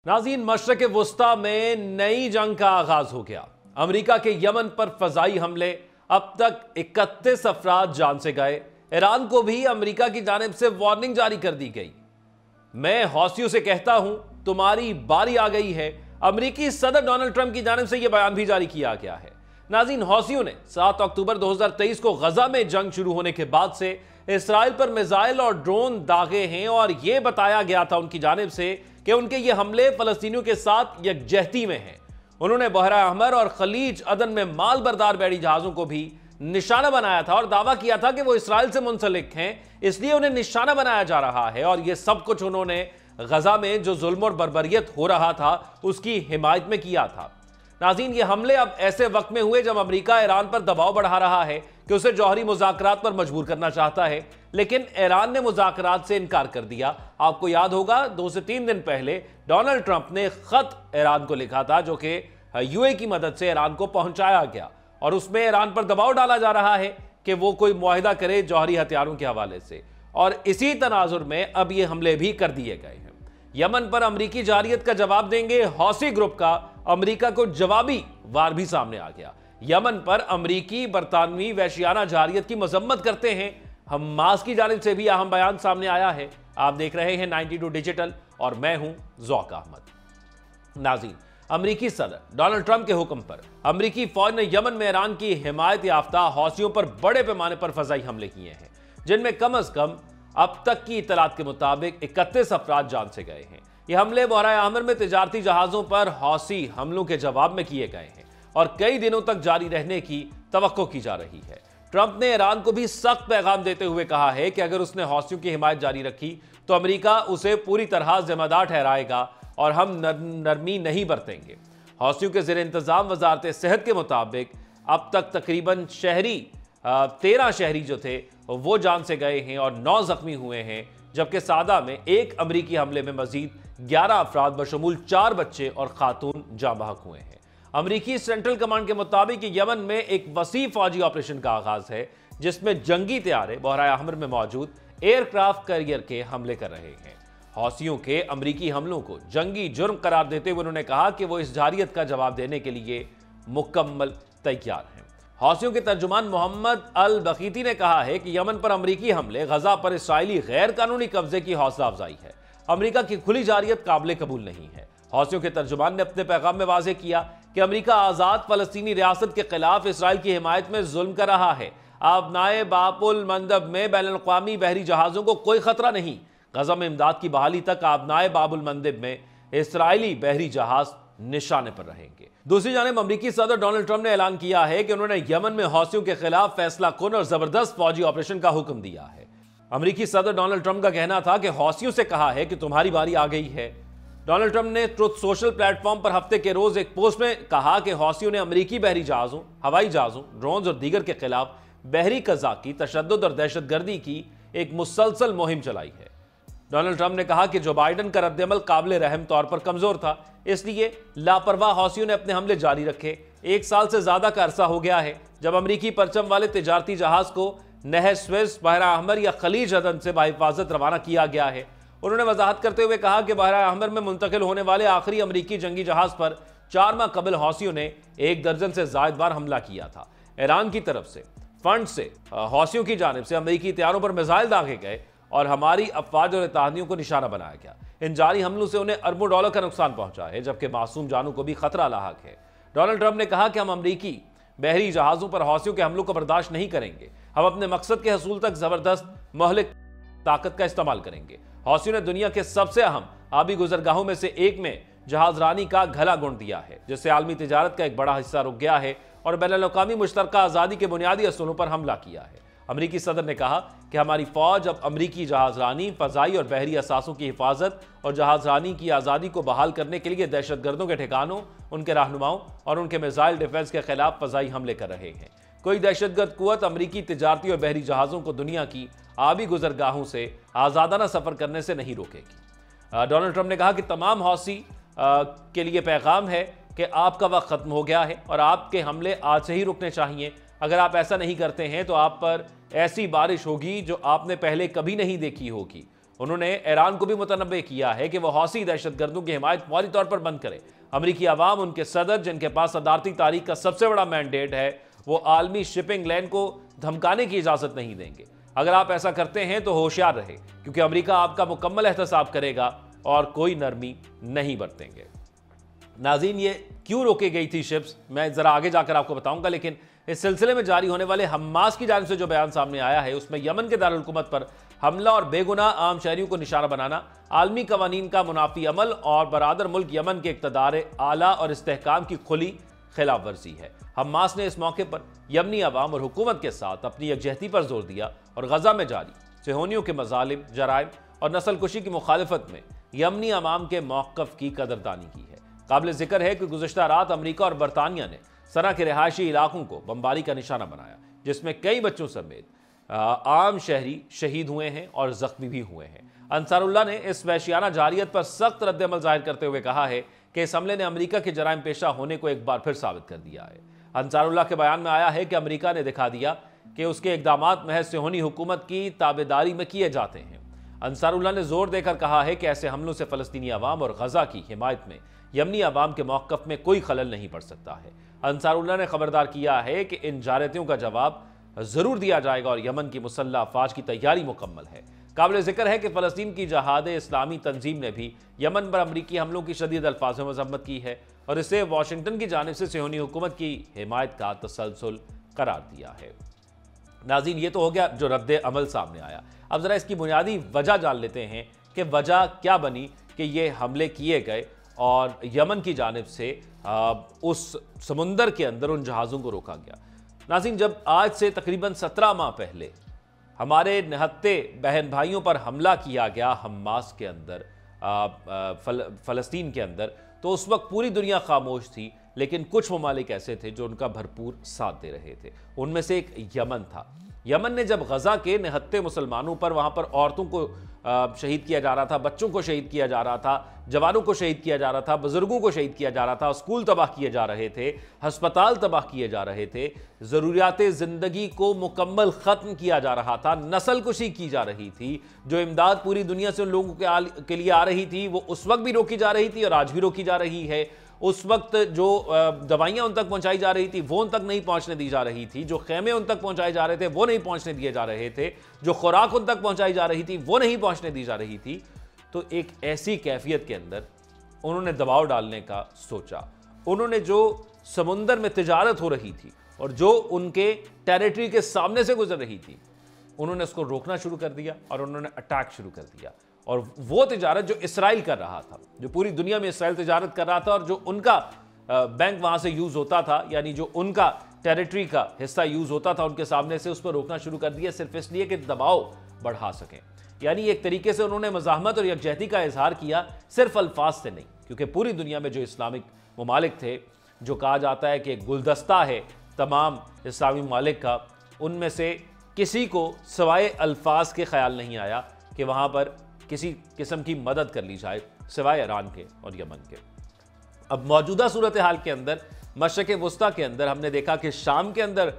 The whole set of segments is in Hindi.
नाज़रीन, मशरक़ वुस्ता में नई जंग का आगाज हो गया। अमेरिका के यमन पर फजाई हमले, अब तक 31 अफराद जान से गए। ईरान को भी अमेरिका की जानिब से वार्निंग जारी कर दी गई। मैं हौसियों से कहता हूं, तुम्हारी बारी आ गई है। अमेरिकी सदर डोनाल्ड ट्रंप की जानिब से यह बयान भी जारी किया गया है। नाज़रीन, हौसियों ने 7 अक्टूबर 2023 को गजा में जंग शुरू होने के बाद से इसराइल पर मिसाइल और ड्रोन दागे हैं और यह बताया गया था उनकी जानिब से कि उनके ये हमले फलस्तीनियों के साथ यकजहती में हैं। उन्होंने बहरा अहमर और खलीज अदन में माल बरदार बहरी जहाजों को भी निशाना बनाया था और दावा किया था कि वो इसराइल से मुंसलिक हैं, इसलिए उन्हें निशाना बनाया जा रहा है। और ये सब कुछ उन्होंने गजा में जो जुल्म और बर्बरियत हो रहा था उसकी हिमायत में किया था। नाज़रीन, ये हमले अब ऐसे वक्त में हुए जब अमेरिका ईरान पर दबाव बढ़ा रहा है कि उसे जौहरी मुज़ाकरात पर मजबूर करना चाहता है, लेकिन ईरान ने मुज़ाकरात से इनकार कर दिया। आपको याद होगा 2 से 3 दिन पहले डोनाल्ड ट्रंप ने खत ईरान को लिखा था जो कि यूए की मदद से ईरान को पहुंचाया गया और उसमें ईरान पर दबाव डाला जा रहा है कि वो कोई मुआहिदा करे जौहरी हथियारों के हवाले से। और इसी तनाजुर में अब ये हमले भी कर दिए गए हैं। यमन पर अमरीकी जारियत का जवाब देंगे हौसी ग्रुप का अमरीका को जवाबी वार भी सामने आ गया। यमन पर अमरीकी बरतानवी वहशियाना जारियत की मजम्मत करते हैं। हमास की जानिब से भी अहम बयान सामने आया है। आप देख रहे हैं 92 डिजिटल और मैं हूं ज़ौक अहमद। नाज़रीन, अमरीकी सदर डोनाल्ड ट्रंप के हुक्म पर अमरीकी फौज ने यमन में ईरान की हिमायत याफ्ता हौसियों पर बड़े पैमाने पर फजाई हमले किए हैं, जिनमें कम अज कम अब तक की इतलात के मुताबिक 31 अफराद जान से गए हैं। ये हमले बहरा अहमर में तिजारती जहाजों पर हौसी हमलों के जवाब में किए गए हैं और कई दिनों तक जारी रहने की तवक्को की जा रही है। ट्रंप ने ईरान को भी सख्त पैगाम देते हुए कहा है कि अगर उसने हौसियों की हिमायत जारी रखी तो अमेरिका उसे पूरी तरह जिम्मेदार ठहराएगा और हम नरमी नहीं बरतेंगे। हौसियों के ज़ेर इंतज़ाम वजारत सेहत के मुताबिक अब तक तकरीबन 13 शहरी जो थे वो जान से गए हैं और 9 जख्मी हुए हैं, जबकि सादा में एक अमरीकी हमले में मजीद 11 अफराद बशमूल 4 बच्चे और खातून जाँ बहक हुए हैं। अमरीकी सेंट्रल कमांड के मुताबिक यमन में एक वसी फौजी ऑपरेशन का आगाज है, जिसमें जंगी तैयारे बहरा अहमर में मौजूद एयरक्राफ्ट कैरियर के हमले कर रहे हैं। हौसियों के अमरीकी हमलों को जंगी जुर्म करार देते हुए उन्होंने कहा कि वो इस जारियत का जवाब देने के लिए मुकम्मल तैयार हैं। हौसियों के तर्जुमान मोहम्मद अल बकीती ने कहा है कि यमन पर अमरीकी हमले गजा पर इसराइली गैर कानूनी कब्जे की हौसला अफजाई है। अमरीका की खुली जारियत काबिल कबूल नहीं है। हौसियों के तर्जुमान ने अपने पैगाम में वाज़ेह किया कि अमरीका आज़ाद फ़लस्तीनी रियासत के खिलाफ इसराइल की हिमायत में जुल्म कर रहा है। आबनाए बाबुल मंदब में बैनुल-अक़वामी बहरी जहाज़ों को कोई खतरा नहीं। गजा में इमदाद की बहाली तक आबनाए बाबुल मंदब में इसराइली बहरी जहाज निशाने पर रहेंगे। दूसरी जानिब अमरीकी सदर डोनाल्ड ट्रंप ने ऐलान किया है कि उन्होंने यमन में हौसियों के खिलाफ फैसला कुन और जबरदस्त फौजी ऑपरेशन का हुक्म दिया है। अमरीकी सदर डोनाल्ड ट्रंप का कहना था कि हौसियों से कहा है कि तुम्हारी बारी आ गई है। डोनाल्ड ट्रंप ने ट्रुथ सोशल प्लेटफॉर्म पर हफ्ते के रोज एक पोस्ट में कहा कि हौसियों ने अमरीकी बहरी जहाजों, हवाई जहाजों, ड्रोन और दीगर के खिलाफ बहरी कज़ाकी, तशद्दुद और दहशतगर्दी की एक मुसलसल मुहिम चलाई है। डोनाल्ड ट्रंप ने कहा कि जो बाइडन का रद्दअमल काबिल रहम तौर पर कमजोर था, इसलिए लापरवाह हौसियों ने अपने हमले जारी रखे। 1 साल से ज्यादा का अरसा हो गया है जब अमरीकी परचम वाले तिजारती जहाज को नहर स्वेज, बहरा अहमर या खलीज अदन से बाहिफाजत रवाना किया गया है। उन्होंने वजाहत करते हुए कहा कि बहरा अहमर में मुंतकिल होने वाले आखिरी अमरीकी जंगी जहाज पर 4 माह कबल हौसियों ने 1 दर्जन से जायद बार हमला किया था। ईरान की तरफ से फंड से हौसियों की जानिब से अमरीकी तैयारों पर मिसाइल दागे गए और हमारी अफवाज और इत्तेहादियों को निशाना बनाया गया। इन जारी हमलों से उन्हें अरबों डॉलर का नुकसान पहुंचा है, जबकि मासूम जानों को भी खतरा लाहक है। डोनाल्ड ट्रंप ने कहा कि हम अमरीकी बहरी जहाजों पर हौसियों के हमलों को बर्दाश्त नहीं करेंगे। हम अपने मकसद के हसूल तक जबरदस्त महलिक ताकत का इस्तेमाल करेंगे। हौसियों ने दुनिया के सबसे अहम आबी गुजरगाहों में से एक में जहाजरानी का घला गुण दिया है, जिससे आलमी तिजारत का एक बड़ा हिस्सा रुक गया है और बैनुल-अक़वामी मुश्तरका आज़ादी के बुनियादी असूलों पर हमला किया है। अमरीकी सदर ने कहा कि हमारी फौज अब अमरीकी जहाजरानी, फ़ज़ाई और बहरी असासों की हिफाजत और जहाजरानी की आज़ादी को बहाल करने के लिए दहशतगर्दों के ठिकानों, उनके रहनुमाओं और उनके मिसाइल डिफेंस के खिलाफ फ़ज़ाई हमले कर रहे हैं। कोई दहशतगर्द कुव्वत अमरीकी तिजारती और बहरी जहाज़ों को दुनिया की आबी गुजरगाहों से आज़ादाना सफ़र करने से नहीं रोकेगी। डोनाल्ड ट्रंप ने कहा कि तमाम हौसी के लिए पैगाम है कि आपका वक्त ख़त्म हो गया है और आपके हमले आज से ही रुकने चाहिए। अगर आप ऐसा नहीं करते हैं तो आप पर ऐसी बारिश होगी जो आपने पहले कभी नहीं देखी होगी। उन्होंने ईरान को भी मुतनब्बे किया है कि वह हौसी दहशतगर्दों की हिमायत फौरी तौर पर बंद करे। अमरीकी अवाम, उनके सदर, जिनके पास सदारती तारीख का सबसे बड़ा मैंडेट है, वो आलमी शिपिंग लेन को धमकाने की इजाजत नहीं देंगे। अगर आप ऐसा करते हैं तो होशियार रहे, क्योंकि अमेरिका आपका मुकम्मल एहतसाब करेगा और कोई नरमी नहीं बरतेंगे। नाज़रीन, ये क्यों रोकी गई थी शिप्स, मैं जरा आगे जाकर आपको बताऊंगा, लेकिन इस सिलसिले में जारी होने वाले हमास की जानिब से जो बयान सामने आया है उसमें यमन के दारुल हुकूमत पर हमला और बेगुनाह आम शहरियों को निशाना बनाना, आलमी कवानीन का मुनाफी अमल और बरादर मुल्क यमन के इक़्तिदार आला और इस्तेहकाम की खुली खिलाफ वर्जी है। हमास ने इस मौके पर यमनी अवाम और हुकूमत के साथ अपनी यकजहती पर जोर दिया और गजा में जारी सेहोनियों के मजालिम, जराइम और नस्लकुशी की मुखालिफत में यमनी अवाम के मौक़िफ़ की कदरदानी की है। काबिल जिक्र है कि गुज़िश्ता रात अमरीका और बरतानिया ने सना के रिहायशी इलाकों को बमबारी का निशाना बनाया, जिसमें कई बच्चों समेत आम शहरी शहीद हुए हैं और जख्मी भी हुए हैं। अंसारुल्लाह ने इस वहशियाना जारियत पर सख्त रद्द-ए-अमल जाहिर करते हुए कहा है कि इस हमले ने अमरीका के जराइम पेशा होने को एक बार फिर साबित कर दिया है। अंसारुल्लाह के बयान में आया है कि अमरीका ने दिखा दिया कि उसके इक़दामात महज सेहोनी हुकूमत की ताबेदारी में किए जाते हैं। अंसारुल्लाह ने जोर देकर कहा है कि ऐसे हमलों से फ़लस्तीनी अवाम और गजा की हिमायत में यमनी अवाम के मौक़िफ़ में कोई खलल नहीं पड़ सकता है। अंसारुल्लाह ने खबरदार किया है कि इन जारतियों का जवाब ज़रूर दिया जाएगा और यमन की मुसल्लह अफ़वाज की तैयारी मुकम्मल है। काबिल ज़िक्र है कि फ़लस्तीन की जहाद इस्लामी तंजीम ने भी यमन पर अमरीकी हमलों की शदीद अल्फाज में मज़म्मत की है और इसे वाशिंगटन की जानिब से सेहोनी हुकूमत की हिमायत का तसलसल करार दिया है। नाज़रीन, ये तो हो गया जो रद्द-ए-अमल सामने आया। अब ज़रा इसकी बुनियादी वजह जान लेते हैं कि वजह क्या बनी कि ये हमले किए गए और यमन की जानिब से उस समुंदर के अंदर उन जहाज़ों को रोका गया। नाज़रीन, जब आज से तकरीबन 17 माह पहले हमारे निहत्ते बहन भाइयों पर हमला किया गया हमास के अंदर, फ़लस्तीन के अंदर, तो उस वक्त पूरी दुनिया खामोश थी, लेकिन कुछ ममालिक ऐसे थे जो उनका भरपूर साथ दे रहे थे। उनमें से एक यमन था। यमन ने जब गजा के निहत्ते मुसलमानों पर, वहाँ पर औरतों को शहीद किया जा रहा था, बच्चों को शहीद किया जा रहा था, जवानों को शहीद किया जा रहा था, बुजुर्गों को शहीद किया जा रहा था, स्कूल तबाह किए जा रहे थे, हस्पताल तबाह किए जा रहे थे, ज़रूरियात ज़िंदगी को मुकम्मल ख़त्म किया जा रहा था, नस्लकुशी की जा रही थी, जो इमदाद पूरी दुनिया से उन लोगों के लिए आ रही थी वो उस वक्त भी रोकी जा रही थी और आज भी रोकी जा रही है। उस वक्त जो दवाइयाँ उन तक पहुँचाई जा रही थी वो उन तक नहीं पहुँचने दी जा रही थी, जो खेमे उन तक पहुँचाए जा रहे थे वो नहीं पहुँचने दिए जा रहे थे, जो खुराक उन तक पहुँचाई जा रही थी वो नहीं पहुँचने दी जा रही थी। तो एक ऐसी कैफियत के अंदर उन्होंने दबाव डालने का सोचा। उन्होंने जो समुंदर में तिजारत हो रही थी और जो उनके टेरिटरी के सामने से गुजर रही थी, उन्होंने उसको रोकना शुरू कर दिया और उन्होंने अटैक शुरू कर दिया। और वो तिजारत जो इसराइल कर रहा था, जो पूरी दुनिया में इसराइल तिजारत कर रहा था और जो उनका बैंक वहाँ से यूज़ होता था, यानी जो उनका टेरिटरी का हिस्सा यूज़ होता था उनके सामने से, उस पर रोकना शुरू कर दिया, सिर्फ इसलिए कि दबाव बढ़ा सकें। यानी एक तरीके से उन्होंने मज़ाहमत और यकजहती का इजहार किया, सिर्फ अल्फाज से नहीं, क्योंकि पूरी दुनिया में जो इस्लामिक ममालिक थे, जो कहा जाता है कि गुलदस्ता है तमाम इस्लामी ममालिक का, उनमें से किसी को सवाए अल्फाज के ख्याल नहीं आया कि वहाँ पर किसी किस्म की मदद कर ली जाए, सिवाय ईरान के और यमन के। अब मौजूदा सूरत हाल के अंदर, मशरक़ वस्ता के अंदर हमने देखा कि शाम के अंदर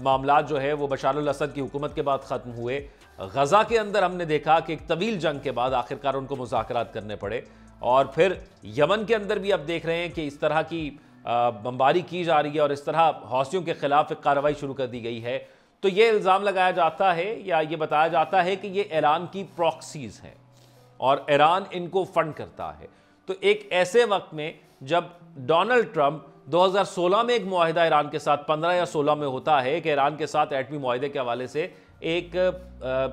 मामला जो है वो बशार अल असद की हुकूमत के बाद ख़त्म हुए। गज़ा के अंदर हमने देखा कि एक तवील जंग के बाद आखिरकार उनको मुज़ाकरात करने पड़े, और फिर यमन के अंदर भी अब देख रहे हैं कि इस तरह की बमबारी की जा रही है और इस तरह हौसियों के खिलाफ एक कार्रवाई शुरू कर दी गई है। तो ये इल्ज़ाम लगाया जाता है या ये बताया जाता है कि ये ईरान की प्रॉक्सीज़ हैं और ईरान इनको फंड करता है। तो एक ऐसे वक्त में जब डोनाल्ड ट्रंप 2016 में एक मुआहिदा ईरान के साथ 15 या 16 में होता है कि ईरान के साथ एटमी मुआहिदे के हवाले से एक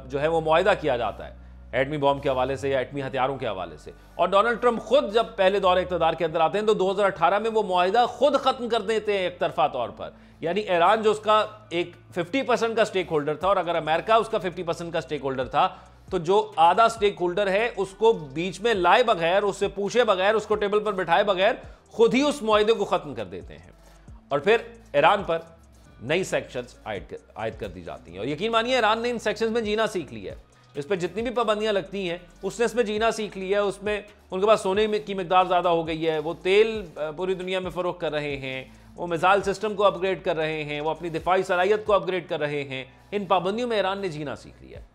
जो है वो मुआहिदा किया जाता है, एटमी बॉम्ब के हवाले से या एटमी हथियारों के हवाले से, और डोनाल्ड ट्रंप खुद जब पहले दौरे इक़्तिदार के अंदर आते हैं तो 2018 में वो मुआहिदा खुद ख़त्म कर देते हैं एक तरफा तौर पर। यानी ईरान जो उसका एक 50% का स्टेक होल्डर था, और अगर अमेरिका उसका 50% का स्टेक होल्डर था, तो जो आधा स्टेक होल्डर है उसको बीच में लाए बगैर, उससे पूछे बगैर, उसको टेबल पर बिठाए बगैर खुद ही उस मुआहिदे को ख़त्म कर देते हैं और फिर ईरान पर नई सेक्शंस आयद कर दी जाती हैं। और यकीन मानिए ईरान ने इन सेक्शंस में जीना सीख लिया है। इस पर जितनी भी पाबंदियां लगती हैं उसने इसमें जीना सीख लिया है। उसमें उनके पास सोने की मिकदार ज़्यादा हो गई है, वो तेल पूरी दुनिया में फ़रोख्त कर रहे हैं, वो मिसाइल सिस्टम को अपग्रेड कर रहे हैं, वो अपनी दिफाई सलाहियत को अपग्रेड कर रहे हैं। इन पाबंदियों में ईरान ने जीना सीख लिया है।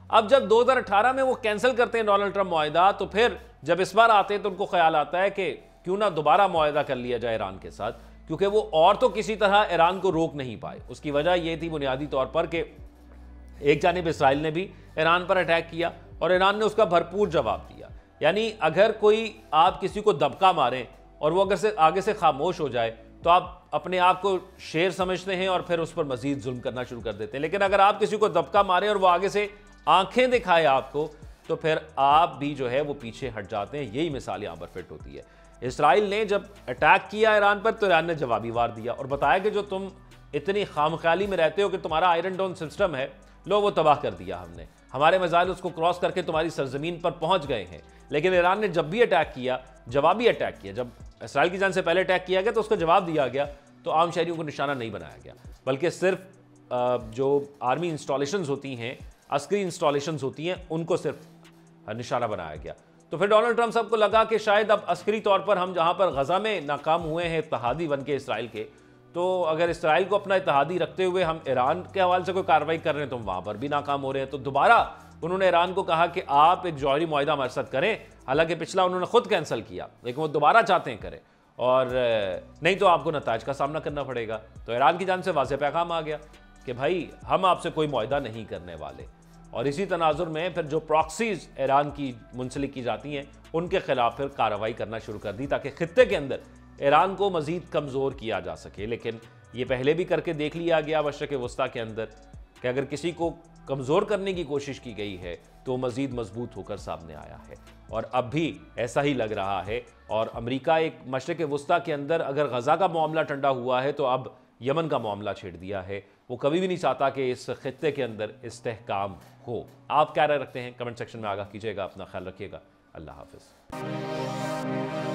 अब जब 2018 में वो कैंसिल करते हैं डोनाल्ड ट्रंप मुआहिदा, तो फिर जब इस बार आते हैं तो उनको ख्याल आता है कि क्यों ना दोबारा मुआहिदा कर लिया जाए ईरान के साथ, क्योंकि वो और तो किसी तरह ईरान को रोक नहीं पाए। उसकी वजह यह थी बुनियादी तौर पर कि एक जानिब इसराइल ने भी ईरान पर अटैक किया और ईरान ने उसका भरपूर जवाब दिया। यानी अगर कोई आप किसी को दबका मारें और वो अगर से आगे से खामोश हो जाए तो आप अपने आप को शेर समझते हैं और फिर उस पर मजीद जुल्म करना शुरू कर देते हैं। लेकिन अगर आप किसी को दबका मारें और वो आगे से आंखें दिखाए आपको, तो फिर आप भी जो है वो पीछे हट जाते हैं। यही मिसाल यहां पर फिट होती है। इसराइल ने जब अटैक किया ईरान पर, तो ईरान ने जवाबी वार दिया और बताया कि जो तुम इतनी खामख्याली में रहते हो कि तुम्हारा आयरन डोम सिस्टम है, लो वो तबाह कर दिया हमने, हमारे मिसाइल उसको क्रॉस करके तुम्हारी सरजमीन पर पहुंच गए हैं। लेकिन ईरान ने जब भी अटैक किया, जवाबी अटैक किया, जब इसराइल की जान से पहले अटैक किया गया तो उसका जवाब दिया गया, तो आम शहरियों को निशाना नहीं बनाया गया, बल्कि सिर्फ जो आर्मी इंस्टॉलेशंस होती हैं, अस्करी इंस्टॉलेशंस होती हैं, उनको सिर्फ निशाना बनाया गया। तो फिर डोनाल्ड ट्रंप साहब को लगा कि शायद अब अस्करी तौर पर हम जहां पर गजा में नाकाम हुए हैं इत्तेहादी बन के इसराइल के, तो अगर इसराइल को अपना इत्तेहादी रखते हुए हम ईरान के हवाले से कोई कार्रवाई कर रहे हैं तो वहां पर भी नाकाम हो रहे हैं। तो दोबारा उन्होंने ईरान को कहा कि आप एक जौहरी मुआहिदा हमारे साथ करें। हालांकि पिछला उन्होंने खुद कैंसिल किया, लेकिन वो दोबारा चाहते हैं करें, और नहीं तो आपको नताज का सामना करना पड़ेगा। तो ईरान की जान से वाज़ेह पैगाम आ गया कि भाई हम आपसे कोई मुआहिदा नहीं करने वाले। और इसी तनाजुर में फिर जो प्रॉक्सीज ईरान की मुंसलिक की जाती हैं, उनके खिलाफ फिर कार्रवाई करना शुरू कर दी, ताकि खित्ते के अंदर ईरान को मजीद कमज़ोर किया जा सके। लेकिन ये पहले भी करके देख लिया गया मशरक़ वस्ता के अंदर कि अगर किसी को कमज़ोर करने की कोशिश की गई है तो मज़ीद मजबूत होकर सामने आया है, और अब भी ऐसा ही लग रहा है। और अमेरिका एक मशरक़ वस्ता के अंदर अगर गज़ा का मामला ठंडा हुआ है तो अब यमन का मामला छेड़ दिया है। वो कभी भी नहीं चाहता कि इस खित्ते के अंदर इस्तेहकाम हो। आप क्या राय रखते हैं? कमेंट सेक्शन में आगाह कीजिएगा। अपना ख्याल रखिएगा। अल्लाह हाफ़िज़।